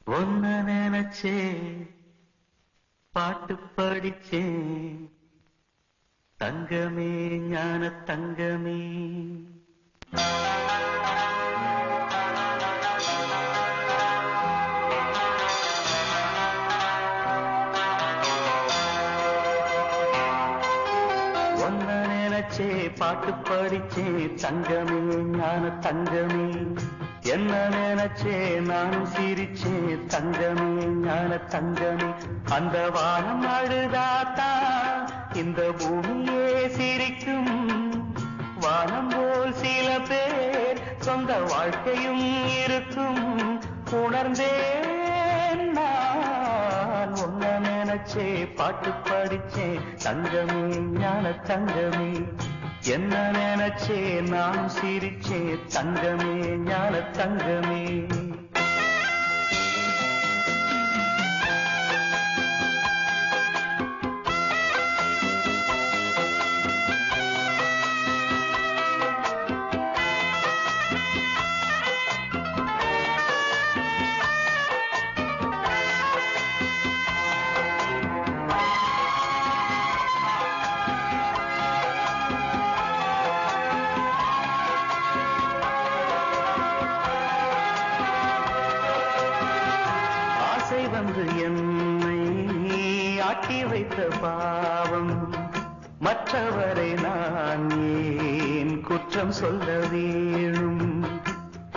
ஒன்ன நினைச்சே பாட்டு படிச்சேன் தங்கமே ஞான தங்கமே. ஒன்ன நினைச்சே பாட்டு படிச்சேன் தங்கமே ஞான தங்கமே. என்ன நினைச்சே நானும் சிரிச்சேன் தங்கமே ஞான தங்கமே. அந்த வானம் அழுதாத்தா இந்த பூமியே சிரிக்கும். வானம் போல் சில பேர் சொந்த வாழ்க்கையும் இருக்கும். உணர்ந்தேன் நான் ஒன்ன நினைச்சே பாட்டு படிச்சேன் தங்கமே ஞான தங்கமே. என்ன நினைச்சே நான் சிரிச்சே தங்கமே ஞான தங்கமே. வந்து என்னை ஆட்டி வைத்த பாவம் மற்றவரை நான் ஏன் குற்றம் சொல்ல வேணும்.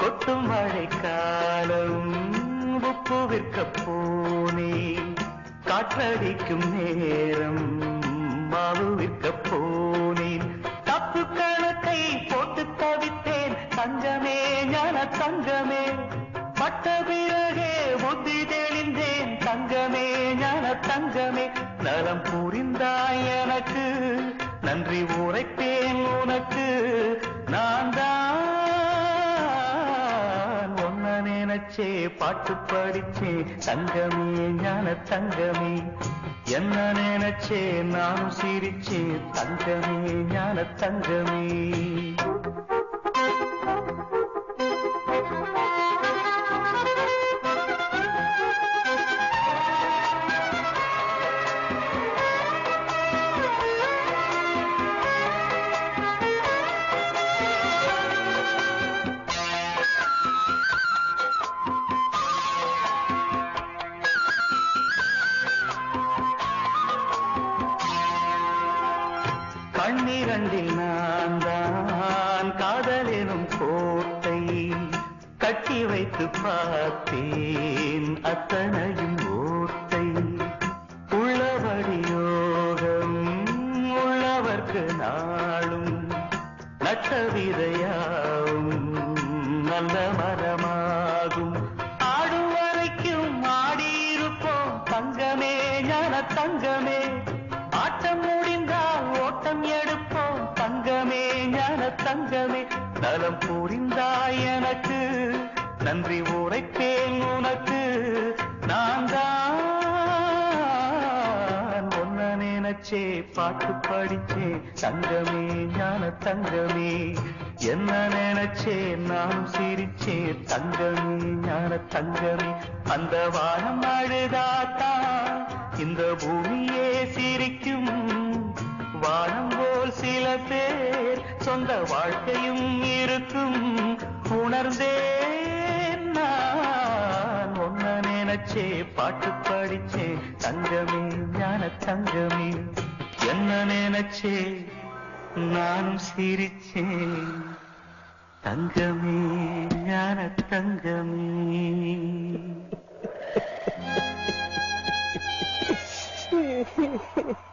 கொட்டும் மழைக்காலம் உப்பு விற்க போனேன். காற்றடிக்கும் நேரம் மாவு விற்க போனேன். தப்பு கணக்கை போட்டு தவித்தேன் தங்கமே ஞான தங்கமே. பட்ட பிறகே புத்தி தெளிந்தேன் தங்கமே ஞான தங்கமே. நலம் புரிந்தாய் எனக்கு நன்றி உரைப்பேன் உனக்கு. நான் தான் ஒன்ன நினைச்சே பாட்டு படிச்சே தங்கமே ஞான தங்கமே. என்ன நினைச்சே நானும் சிரிச்சே தங்கமே ஞான தங்கமே. கண்ணிரண்டில் நான் தான் காதலெனும் கோட்டை கட்டி வைத்து பார்த்தேன் அத்தனையும் ஓட்டை. உள்ளபடி யோகம் உள்ளவர்க்கு நாளும் நட்ட விதையாவும் நல்ல மரமாகும். ஆடும் வரைக்கும் ஆடியிருப்போம் தங்கமே ஞான தங்கமே. ஆட்டம் முடிந்தால் ஓட்டம் எடுப்போம் தங்கமே ஞான தங்கமே. நலம் புரிந்தாய் எனக்கு நன்றி உரைப்பேன் உனக்கு. நான் தான் ஒன்ன நினைச்சே பாட்டு படிச்சே தங்கமே ஞான தங்கமே. என்ன நினைச்சே நான் சிரிச்சே தங்கமே ஞான தங்கமே. அந்த வானம் அழுதாத்தா இந்த பூமியே சிரிக்கும். வானம் போல் சில பேர் சொந்த வாழ்க்கையும் இருக்கும். உணர்ந்தேன் நான் ஒன்ன நினைச்சே பாட்டு படிச்சே தங்கமே ஞான தங்கமே. என்ன நினைச்சே நானும் சிரிச்சேன் தங்கமே ஞான தங்கமே. Hehehehe